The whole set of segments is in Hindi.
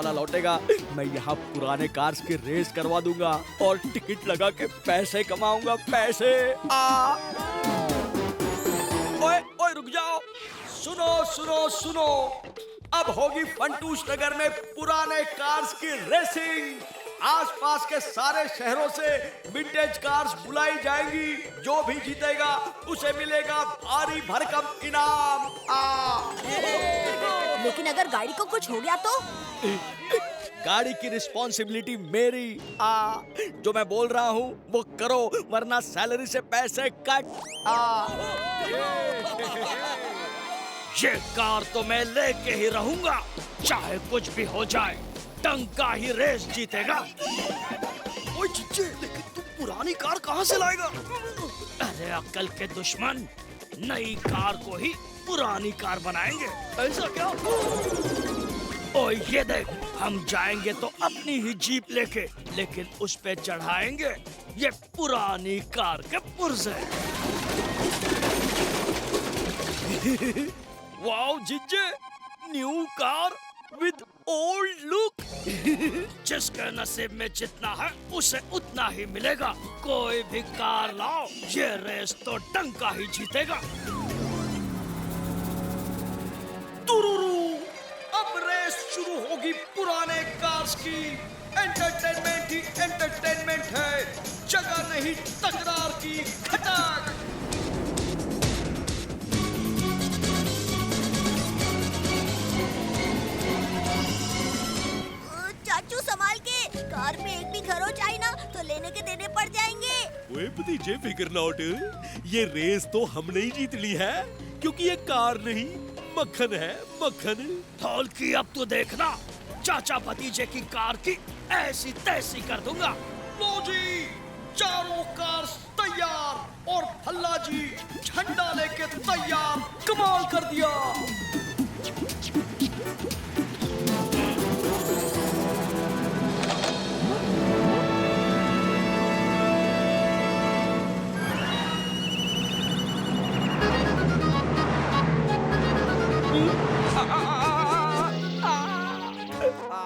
वाला लौटेगा मैं यहाँ पुराने कार्स की रेस करवा दूंगा और टिकट लगा के पैसे कमाऊंगा, पैसे। ओए ओए रुक जाओ, सुनो सुनो सुनो, अब होगी फंटूश नगर में पुराने कार्स की रेसिंग। आसपास के सारे शहरों से विंटेज कार्स बुलाई जाएंगी। जो भी जीतेगा उसे मिलेगा भारी भरकम इनाम। लेकिन अगर गाड़ी को कुछ हो गया तो? गाड़ी की रिस्पॉन्सिबिलिटी मेरी। जो मैं बोल रहा हूँ वो करो, वरना सैलरी से पैसे कट। ये कार तो मैं लेके ही रहूंगा, चाहे कुछ भी हो जाए। टंका ही रेस जीतेगा। ओए चिच्चे, लेकिन तू पुरानी कार कहाँ से लाएगा? अरे अक्ल के दुश्मन, नई कार को ही पुरानी कार बनाएंगे। ऐसा क्या? ओए ये देख, हम जाएंगे तो अपनी ही जीप लेके, लेकिन उस पे चढ़ाएंगे ये पुरानी कार के पुर्जे। वाओ जिज्जे, new car with old look. जिसके नसीब में जितना है उसे उतना ही मिलेगा। कोई भी कार लाओ, ये रेस तो टंका ही जीतेगा। तुरुरु, अब रेस शुरू होगी पुराने कार्स की। एंटरटेनमेंट ही एंटरटेनमेंट है, जगह नहीं तकरार की। खटक। चाचू संभाल के, कार में एक भी खरोच आई ना तो लेने के देने पड़ जाएंगे। ओए भतीजे फिकर नॉट, ये रेस तो हमने ही जीत ली है, क्योंकि ये कार नहीं मक्खन है, मक्खन। धौल की अब तो देखना, चाचा भतीजे की कार की ऐसी तैसी कर दूंगा। लो जी, चारों कार्स तैयार और भल्ला जी झंडा लेके तैयार। कमाल कर दिया।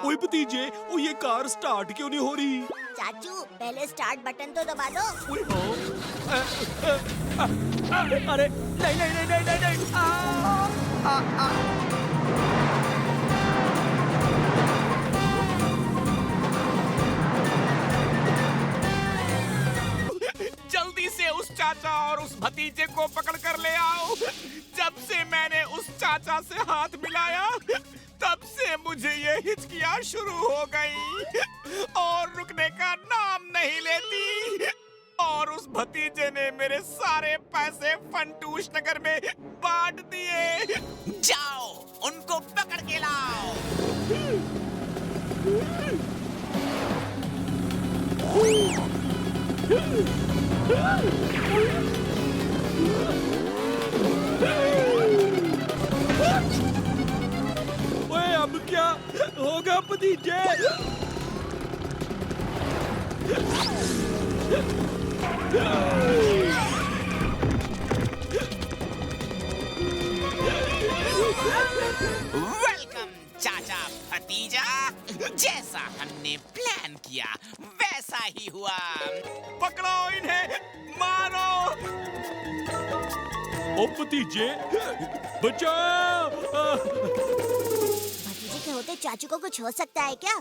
ओए भतीजे, ओ ये कार स्टार्ट क्यों नहीं हो रही? चाचू पहले स्टार्ट बटन तो दबा दो। अरे नहीं नहीं नहीं नहीं नहीं, नहीं। जल्दी से उस चाचा और उस भतीजे को पकड़ कर ले आओ। जब से मैंने उस चाचा से हाथ मिलाया तब से मुझे ये हिचकियां शुरू हो गई और रुकने का नाम नहीं लेती। और उस भतीजे ने मेरे सारे पैसे फंटूश नगर में बांट दिए। जाओ उनको पकड़ के लाओ। ओए अब क्या होगा भतीजे? वेलकम चाचा भतीजा, जैसा हमने प्लान किया वैसा ही हुआ। पकड़ो इन्हें, मारो। ओ भतीजे बचाओ। भतीजे के होते चाचू को कुछ हो सकता है क्या?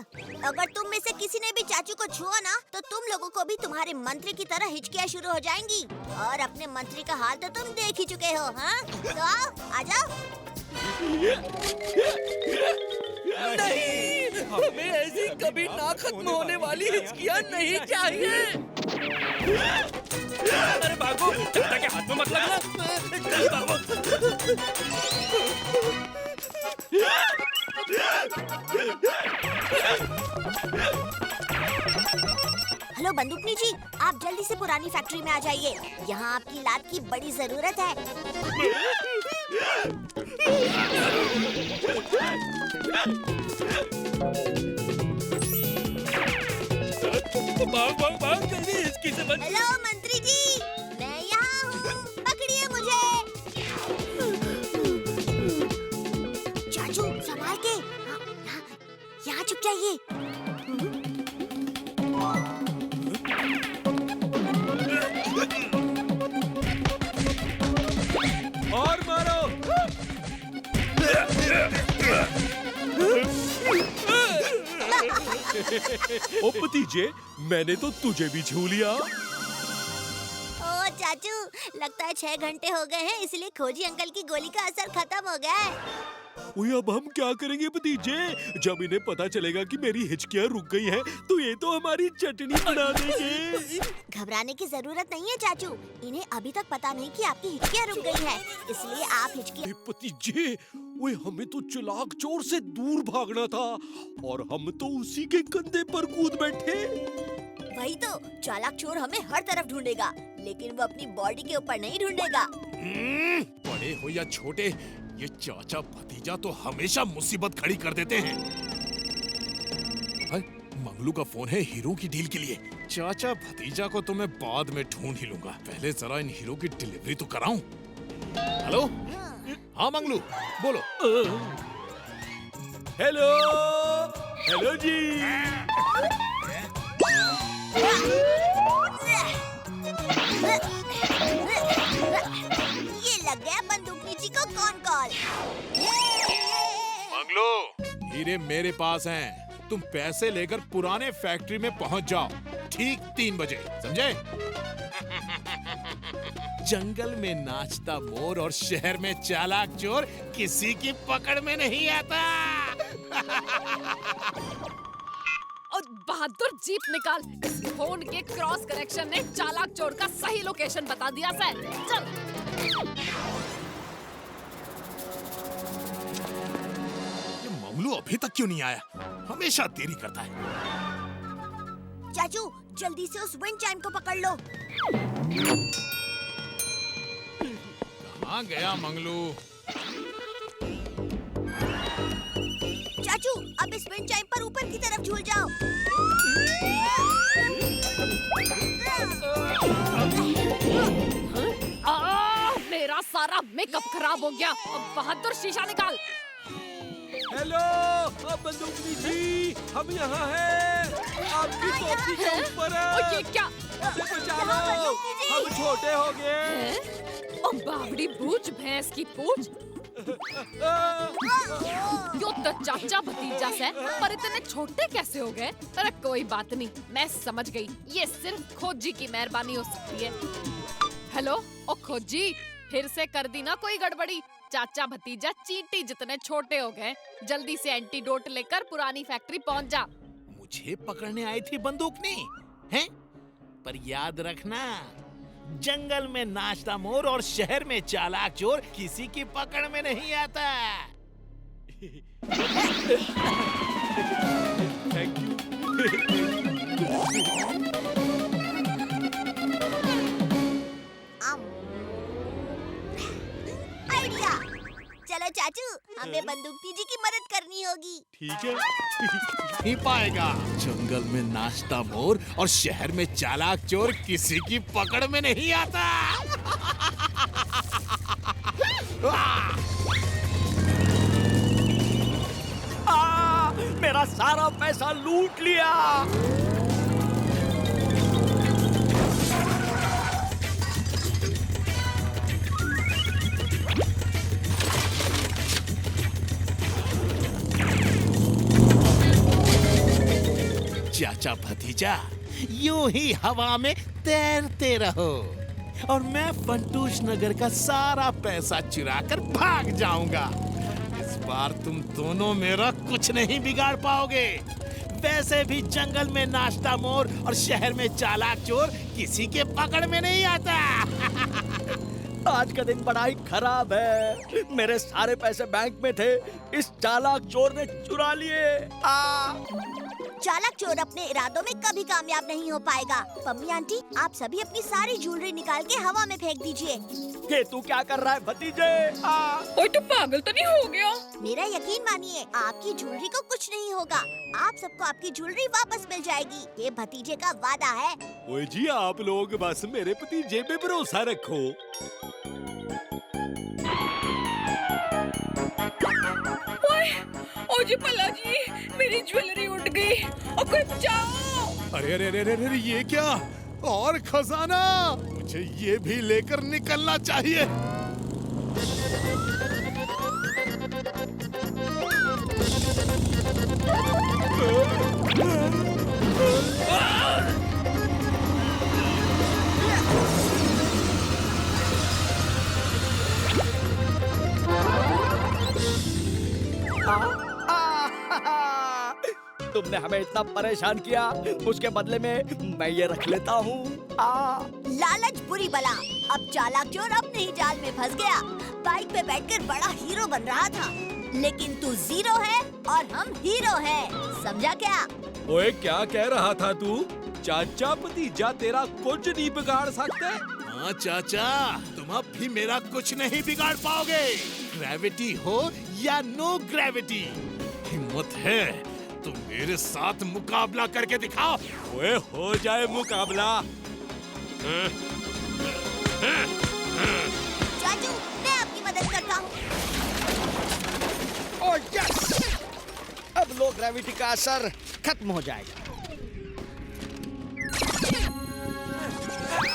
अगर तुम में से किसी ने भी चाचू को छुआ ना तो तुम लोगों को भी तुम्हारे मंत्री की तरह हिचकियां शुरू हो जाएंगी। और अपने मंत्री का हाल तो तुम देख ही चुके हो। हाँ तो आओ, आ जाओ। नहीं, हमें ऐसी कभी ना खत्म होने वाली हिचकियां नहीं चाहिए। अरे भागो, चाचा के हाथ में मत लगना। हेलो बंदूकनी जी, आप जल्दी से पुरानी फैक्ट्री में आ जाइए। यहाँ आपकी लात की बड़ी जरूरत है। भाग भाग भाग, जल्दी इसकी से बच। हेलो मंत्री जी, मैं यहाँ हूँ, पकड़िए मुझे। चाचू संभाल के, यहाँ चुप है ये? और मारो। ओ भतीजे, मैंने तो तुझे भी छू लिया। ओ चाचू, लगता है 6 घंटे हो गए हैं, इसलिए खोजी अंकल की गोली का असर खत्म हो गया है। ओए अब हम क्या करेंगे भतीजे? जब इन्हें पता चलेगा कि मेरी हिचकियाँ रुक गई हैं, तो ये तो हमारी चटनी बना देंगे। घबराने की जरूरत नहीं है चाचू, इन्हें अभी तक पता नहीं कि आपकी हिचकियाँ रुक गई हैं, इसलिए आप हिचकी। ए भतीजे, ओए हमें तो चालाक चोर से दूर भागना था और हम तो उसी के कंधे पर कूद बैठे। वही तो, चालाक चोर हमें हर तरफ ढूंढेगा, लेकिन वो अपनी बॉडी के ऊपर नहीं ढूंढेगा। बड़े हो या छोटे, ये चाचा भतीजा तो हमेशा मुसीबत खड़ी कर देते हैं। मंगलू का फोन है हीरो की डील के लिए। चाचा भतीजा को तो मैं बाद में ढूंढ ही लूंगा, पहले जरा इन हीरो की डिलीवरी तो कराऊं। हेलो, हाँ मंगलू, बोलो। हेलो, हेलो जी। ये लग गया बंदूकनी जी को कौन कॉल। मंगलू, हीरे मेरे पास हैं, तुम पैसे लेकर पुराने फैक्ट्री में पहुंच जाओ, ठीक 3 बजे, समझे? जंगल में नाचता मोर और शहर में चालाक चोर किसी की पकड़ में नहीं आता। और बहादुर जीप निकाल, इस फोन के क्रॉस कनेक्शन ने चालाक चोर का सही लोकेशन बता दिया सर। चल। ये मंगलू अभी तक क्यों नहीं आया? हमेशा देरी करता है। चाचू, जल्दी से उस विंड चाइम को पकड़ लो। कहाँ गया मंगलू? चाचू, अब इस विंड चाइम पर ऊपर की तरफ झूल जाओ। मेरा सारा मेकअप खराब हो गया। अब बहादुर शीशा निकाल। हेलो, अब बंदूकनी जी, हम यहाँ हैं। आपकी टोपी के ऊपर है। और ये क्या? हमें बचा लो, हम छोटे हो गए। हैं? और बावड़ी पूछ, भैंस की पूछ। यो तो चाचा भतीजा से, पर इतने छोटे कैसे हो गए? अरे कोई बात नहीं, मैं समझ गई, ये सिर्फ खोजी की मेहरबानी हो सकती है। हेलो, ओ खोजी, फिर से कर दी ना कोई गड़बड़ी? चाचा भतीजा चींटी जितने छोटे हो गए। जल्दी से एंटीडोट लेकर पुरानी फैक्ट्री पहुंच जा। मुझे पकड़ने आई थी बंदूकनी, हैं? पर याद रखना, जंगल में नाचता मोर और शहर में चालाक चोर किसी की पकड़ में नहीं आता। Thank you. आइडिया। चलो चाचू, हमें बंदूकनी जी की मदद करनी होगी। ठीक है। नहीं पाएगा। जंगल में नाचता मोर और शहर में चालाक चोर किसी की पकड़ में नहीं आता। मेरा सारा पैसा लूट लिया। चाचा भतीजा, यूं ही हवा में तैरते रहो और मैं फंटूश नगर का सारा पैसा चुराकर भाग जाऊंगा। इस बार तुम दोनों मेरा कुछ नहीं बिगाड़ पाओगे। वैसे भी जंगल में नाचता मोर और शहर में चालाक चोर किसी के पकड़ में नहीं आता। आज का दिन बड़ा ही खराब है। मेरे सारे पैसे बैंक में थे, इस चालाक चोर ने चुरा लिए। चालाक चोर अपने इरादों में कभी कामयाब नहीं हो पाएगा। पम्मी आंटी, आप सभी अपनी सारी ज्वेलरी निकाल के हवा में फेंक दीजिए। ये तू क्या कर रहा है भतीजे? ओए तू पागल तो नहीं हो गया? मेरा यकीन मानिए, आपकी ज्वेलरी को कुछ नहीं होगा। आप सबको आपकी ज्वेलरी वापस मिल जाएगी, ये भतीजे का वादा है। ओए जी, आप लोग बस मेरे भतीजे पे भरोसा रखो। ओए ओ जी पल्ला जी, मेरी ज्वेलरी उड़ गई। और कोई बचाओ। अरे अरे अरे अरे अरे, ये क्या? और खजाना! मुझे ये भी लेकर निकलना चाहिए। तुमने हमें इतना परेशान किया, उसके बदले में मैं ये रख लेता हूँ। लालच बुरी बला। अब चालाक चोर अपने ही जाल में फंस गया। बाइक पे बैठकर बड़ा हीरो बन रहा था, लेकिन तू जीरो है और हम हीरो हैं। समझा क्या? ओए, क्या कह रहा था तू? चाचा भतीजा तेरा कुछ नहीं बिगाड़ सकते। हाँ चाचा, तुम अब भी मेरा कुछ नहीं बिगाड़ पाओगे। ग्रेविटी हो या नो ग्रेविटी, हिम्मत है तो मेरे साथ मुकाबला करके दिखाओ। ओए, हो जाए मुकाबला। चाचू, मैं आपकी मदद करता हूँ। Oh yes! अब लो ग्रेविटी का असर खत्म हो जाएगा।